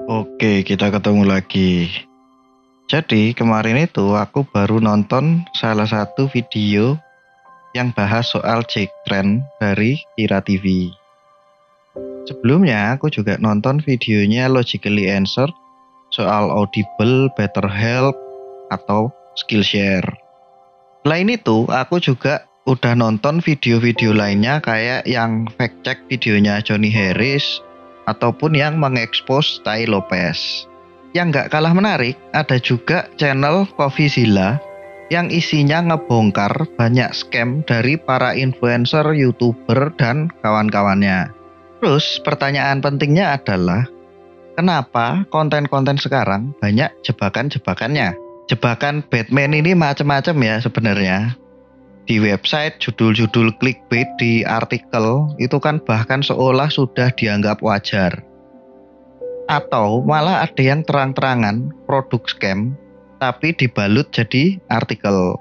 Oke, kita ketemu lagi. Jadi kemarin itu aku baru nonton salah satu video yang bahas soal Trend dari Kira TV. Sebelumnya aku juga nonton videonya Logically Answered soal Audible, BetterHelp, atau Skillshare. Selain itu, aku juga udah nonton video-video lainnya kayak yang fact check videonya Johnny Harris ataupun yang mengekspos Tai Lopez. Yang gak kalah menarik, ada juga channel Coffeezilla yang isinya ngebongkar banyak scam dari para influencer, YouTuber, dan kawan-kawannya. Terus pertanyaan pentingnya adalah, kenapa konten-konten sekarang banyak jebakan-jebakannya? Jebakan Batman ini macam-macam ya sebenarnya. Di website judul-judul clickbait di artikel itu kan bahkan seolah sudah dianggap wajar. Atau malah ada yang terang-terangan produk scam tapi dibalut jadi artikel.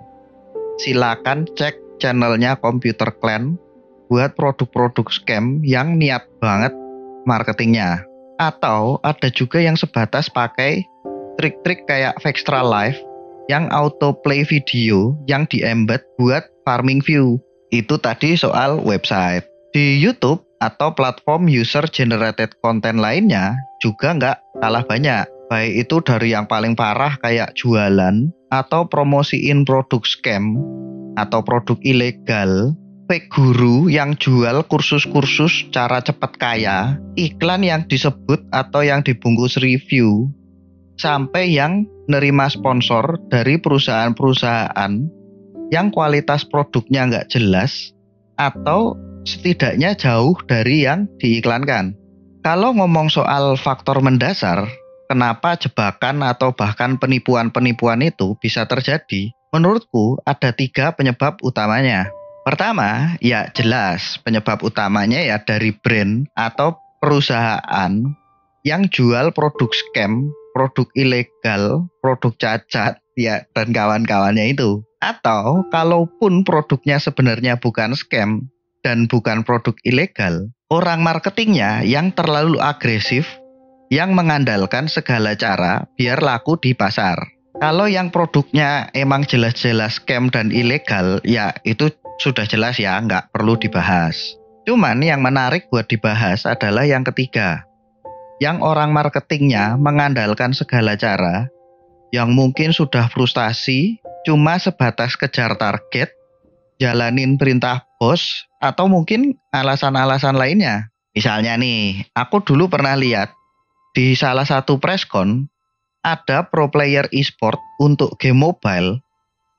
Silakan cek channelnya Computer Clan buat produk-produk scam yang niat banget marketingnya. Atau ada juga yang sebatas pakai trik-trik kayak Vextra Live yang autoplay video yang di-embed buat farming view. Itu tadi soal website. Di YouTube atau platform user-generated content lainnya juga nggak kalah banyak. Baik itu dari yang paling parah kayak jualan atau promosiin produk scam atau produk ilegal, fake guru yang jual kursus-kursus cara cepat kaya, iklan yang disebut atau yang dibungkus review, sampai yang nerima sponsor dari perusahaan-perusahaan yang kualitas produknya nggak jelas atau setidaknya jauh dari yang diiklankan. Kalau ngomong soal faktor mendasar, kenapa jebakan atau bahkan penipuan-penipuan itu bisa terjadi? Menurutku ada 3 penyebab utamanya. Pertama, ya jelas penyebab utamanya ya dari brand atau perusahaan yang jual produk scam, produk ilegal, produk cacat, ya dan kawan-kawannya itu. Atau kalaupun produknya sebenarnya bukan scam dan bukan produk ilegal, orang marketingnya yang terlalu agresif, yang mengandalkan segala cara biar laku di pasar. Kalau yang produknya emang jelas-jelas scam dan ilegal, ya itu sudah jelas ya, nggak perlu dibahas. Cuman yang menarik buat dibahas adalah yang ketiga. Yang orang marketingnya mengandalkan segala cara, yang mungkin sudah frustasi, cuma sebatas kejar target, jalanin perintah bos, atau mungkin alasan-alasan lainnya. Misalnya nih, aku dulu pernah lihat di salah satu preskon, ada pro player e-sport untuk game mobile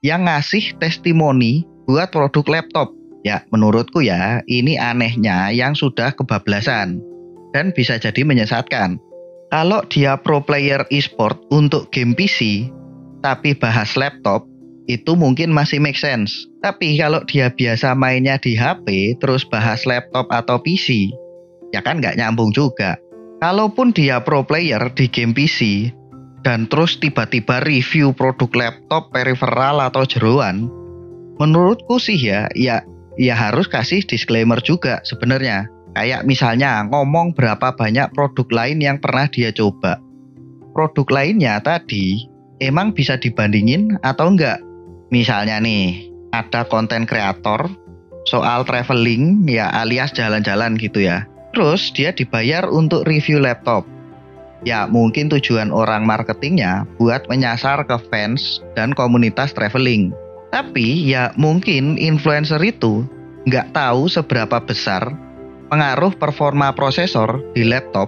yang ngasih testimoni buat produk laptop. Ya, menurutku ya, ini anehnya yang sudah kebablasan dan bisa jadi menyesatkan. Kalau dia pro player e-sport untuk game PC, tapi bahas laptop, itu mungkin masih make sense. Tapi kalau dia biasa mainnya di HP, terus bahas laptop atau PC, ya kan nggak nyambung juga. Kalaupun dia pro player di game PC, dan terus tiba-tiba review produk laptop, peripheral, atau jeroan, menurutku sih ya harus kasih disclaimer juga sebenarnya. Kayak misalnya ngomong berapa banyak produk lain yang pernah dia coba. Produk lainnya tadi emang bisa dibandingin atau enggak? Misalnya nih, ada konten kreator soal traveling ya alias jalan-jalan gitu ya. Terus dia dibayar untuk review laptop. Ya mungkin tujuan orang marketingnya buat menyasar ke fans dan komunitas traveling. Tapi ya mungkin influencer itu nggak tahu seberapa besar pengaruh performa prosesor di laptop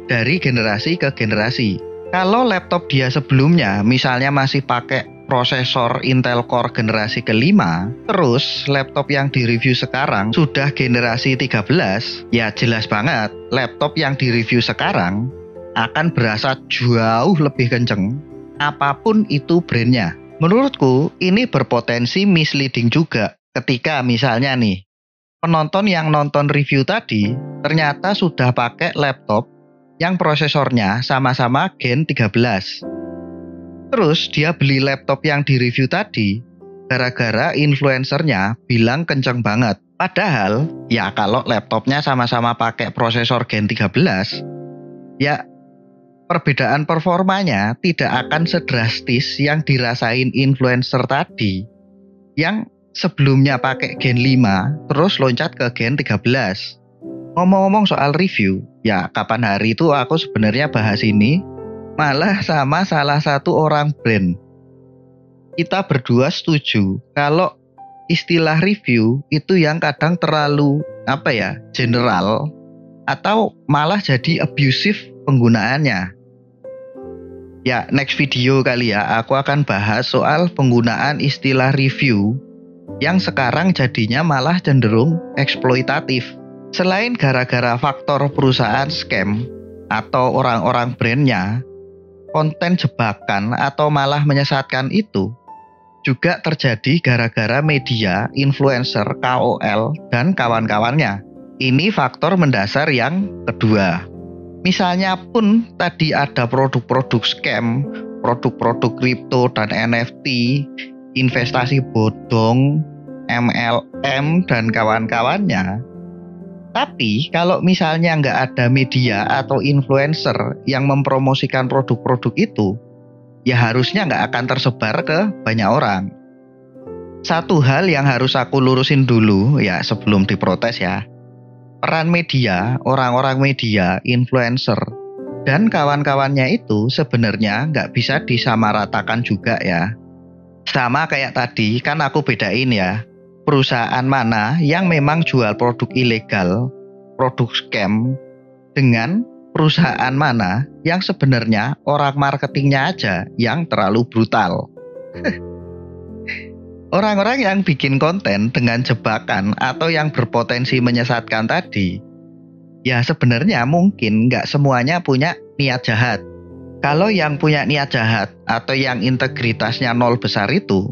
dari generasi ke generasi. Kalau laptop dia sebelumnya misalnya masih pakai prosesor Intel Core generasi ke-5, terus laptop yang direview sekarang sudah generasi 13, ya jelas banget laptop yang direview sekarang akan berasa jauh lebih kenceng apapun itu brandnya. Menurutku ini berpotensi misleading juga ketika misalnya nih, penonton yang nonton review tadi ternyata sudah pakai laptop yang prosesornya sama-sama Gen 13. Terus dia beli laptop yang direview tadi gara-gara influencernya bilang kenceng banget. Padahal ya kalau laptopnya sama-sama pakai prosesor Gen 13, ya perbedaan performanya tidak akan sedrastis yang dirasain influencer tadi yang sebelumnya pakai Gen 5 terus loncat ke Gen 13. Ngomong-ngomong soal review, ya kapan hari itu aku sebenarnya bahas ini malah sama salah satu orang brand. Kita berdua setuju kalau istilah review itu yang kadang terlalu general atau malah jadi abusive penggunaannya. Ya, next video kali ya aku akan bahas soal penggunaan istilah review yang sekarang jadinya malah cenderung eksploitatif. Selain gara-gara faktor perusahaan scam atau orang-orang brandnya, konten jebakan atau malah menyesatkan itu juga terjadi gara-gara media, influencer, KOL, dan kawan-kawannya. Ini faktor mendasar yang kedua. Misalnya pun tadi ada produk-produk scam, produk-produk kripto dan NFT, investasi bodong, MLM dan kawan-kawannya. Tapi kalau misalnya nggak ada media atau influencer yang mempromosikan produk-produk itu, ya harusnya nggak akan tersebar ke banyak orang. Satu hal yang harus aku lurusin dulu ya sebelum diprotes ya. Peran media, orang-orang media, influencer, dan kawan-kawannya itu sebenarnya nggak bisa disamaratakan juga ya. Sama kayak tadi kan aku bedain ya, perusahaan mana yang memang jual produk ilegal, produk scam, dengan perusahaan mana yang sebenarnya orang marketingnya aja yang terlalu brutal. Orang-orang yang bikin konten dengan jebakan atau yang berpotensi menyesatkan tadi, ya sebenarnya mungkin nggak semuanya punya niat jahat. Kalau yang punya niat jahat atau yang integritasnya nol besar itu,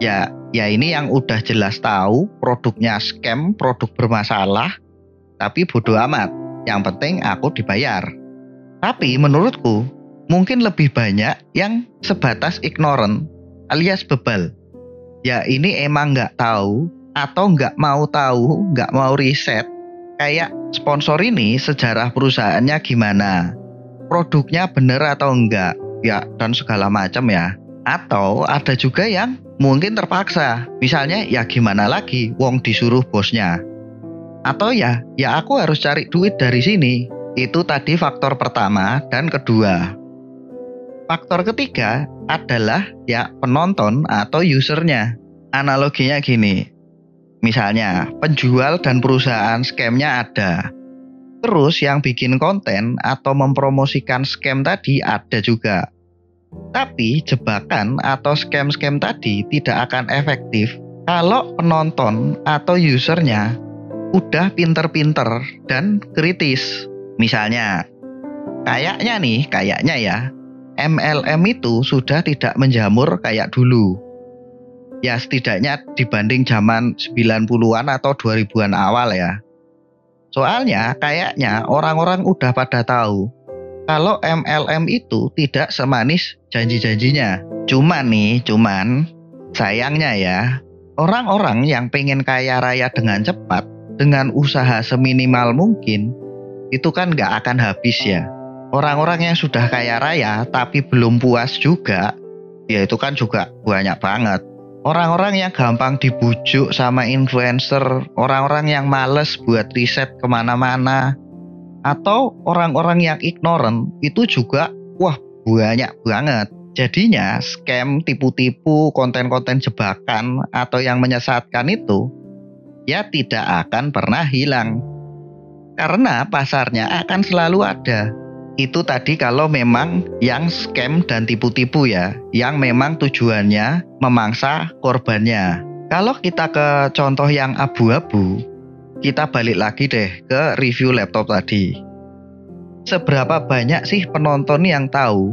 ya ini yang udah jelas tahu produknya scam, produk bermasalah, tapi bodoh amat. Yang penting aku dibayar. Tapi menurutku mungkin lebih banyak yang sebatas ignorant alias bebal. Ya ini emang nggak tahu atau nggak mau tahu, nggak mau riset. Kayak sponsor ini sejarah perusahaannya gimana, produknya bener atau enggak, ya dan segala macam ya. Atau ada juga yang mungkin terpaksa, misalnya ya gimana lagi, wong disuruh bosnya. Atau ya aku harus cari duit dari sini. Itu tadi faktor pertama dan kedua. Faktor ketiga adalah ya penonton atau usernya. Analoginya gini, misalnya penjual dan perusahaan scamnya ada. Terus yang bikin konten atau mempromosikan scam tadi ada juga. Tapi jebakan atau scam-scam tadi tidak akan efektif kalau penonton atau usernya udah pinter-pinter dan kritis. Misalnya, kayaknya ya, MLM itu sudah tidak menjamur kayak dulu. Ya setidaknya dibanding zaman 90-an atau 2000-an awal ya. Soalnya kayaknya orang-orang udah pada tahu kalau MLM itu tidak semanis janji-janjinya. Cuman sayangnya ya, orang-orang yang pengen kaya raya dengan cepat, dengan usaha seminimal mungkin, itu kan gak akan habis ya. Orang-orang yang sudah kaya raya tapi belum puas juga, ya itu kan juga banyak banget. Orang-orang yang gampang dibujuk sama influencer, orang-orang yang males buat riset kemana-mana, atau orang-orang yang ignorant itu juga banyak banget. Jadinya scam, tipu-tipu, konten-konten jebakan atau yang menyesatkan itu ya tidak akan pernah hilang. Karena pasarnya akan selalu ada. Itu tadi kalau memang yang scam dan tipu-tipu ya, yang memang tujuannya memangsa korbannya. Kalau kita ke contoh yang abu-abu, kita balik lagi deh ke review laptop tadi. Seberapa banyak sih penonton yang tahu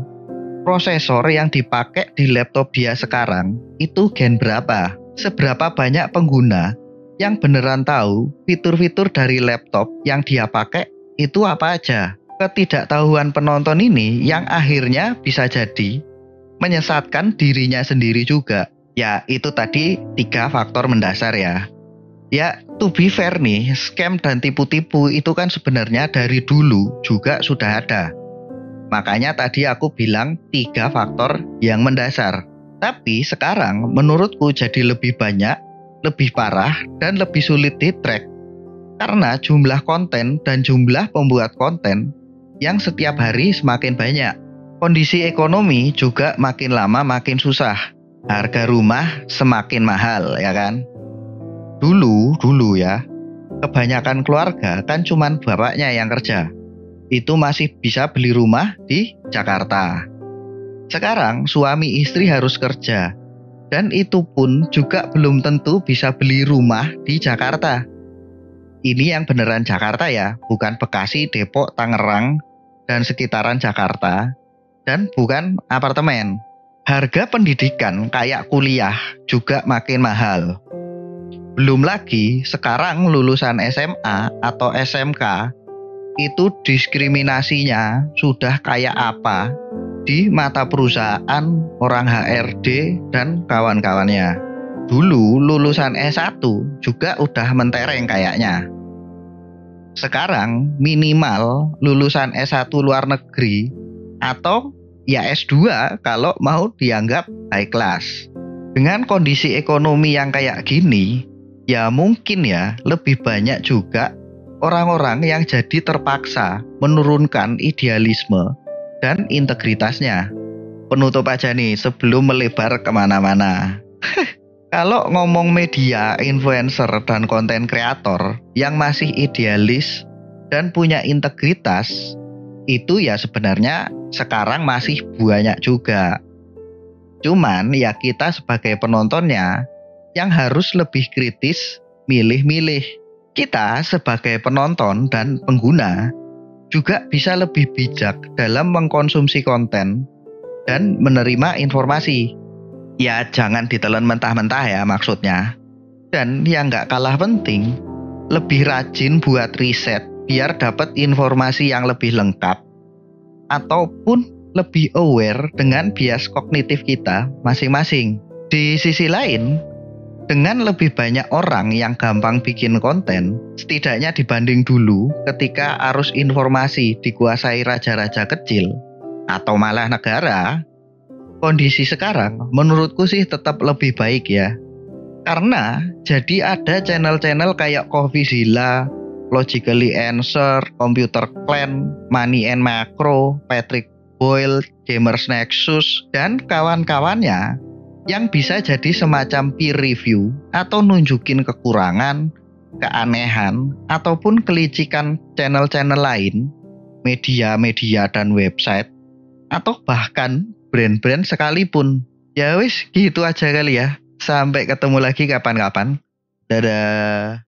prosesor yang dipakai di laptop dia sekarang itu gen berapa? Seberapa banyak pengguna yang beneran tahu fitur-fitur dari laptop yang dia pakai itu apa aja? Ketidaktahuan penonton ini yang akhirnya bisa jadi menyesatkan dirinya sendiri juga. Ya itu tadi 3 faktor mendasar ya. Ya to be fair nih, scam dan tipu-tipu itu kan sebenarnya dari dulu juga sudah ada. Makanya tadi aku bilang 3 faktor yang mendasar. Tapi sekarang menurutku jadi lebih banyak, lebih parah, dan lebih sulit di-track. Karena jumlah konten dan jumlah pembuat konten yang setiap hari semakin banyak. Kondisi ekonomi juga makin lama makin susah. Harga rumah semakin mahal, ya kan? Dulu ya, kebanyakan keluarga kan cuman bapaknya yang kerja. Itu masih bisa beli rumah di Jakarta. Sekarang suami istri harus kerja. Dan itu pun juga belum tentu bisa beli rumah di Jakarta. Ini yang beneran Jakarta ya, bukan Bekasi, Depok, Tangerang, dan sekitaran Jakarta. Dan bukan apartemen. Harga pendidikan kayak kuliah juga makin mahal. Belum lagi sekarang lulusan SMA atau SMK itu diskriminasinya sudah kayak apa di mata perusahaan, orang HRD, dan kawan-kawannya. Dulu lulusan S1 juga udah mentereng kayaknya. Sekarang minimal lulusan S1 luar negeri atau ya S2 kalau mau dianggap high class. Dengan kondisi ekonomi yang kayak gini, ya mungkin ya lebih banyak juga orang-orang yang jadi terpaksa menurunkan idealisme dan integritasnya. Penutup aja nih sebelum melebar kemana-mana. Kalau ngomong media, influencer, dan konten kreator yang masih idealis dan punya integritas, itu ya sebenarnya sekarang masih banyak juga. Cuman ya kita sebagai penontonnya yang harus lebih kritis, milih-milih. Kita sebagai penonton dan pengguna juga bisa lebih bijak dalam mengkonsumsi konten dan menerima informasi. Ya jangan ditelan mentah-mentah ya maksudnya. Dan yang gak kalah penting, lebih rajin buat riset biar dapat informasi yang lebih lengkap. Ataupun lebih aware dengan bias kognitif kita masing-masing. Di sisi lain, dengan lebih banyak orang yang gampang bikin konten, setidaknya dibanding dulu ketika arus informasi dikuasai raja-raja kecil atau malah negara, kondisi sekarang menurutku sih tetap lebih baik ya. Karena jadi ada channel-channel kayak Coffeezilla, Logically Answer, Computer Clan, Money and Macro, Patrick Boyle, Gamers Nexus, dan kawan-kawannya yang bisa jadi semacam peer review atau nunjukin kekurangan, keanehan, ataupun kelicikan channel-channel lain, media-media dan website, atau bahkan brand-brand sekalipun. Ya wis, gitu aja kali ya. Sampai ketemu lagi kapan-kapan. Dadah.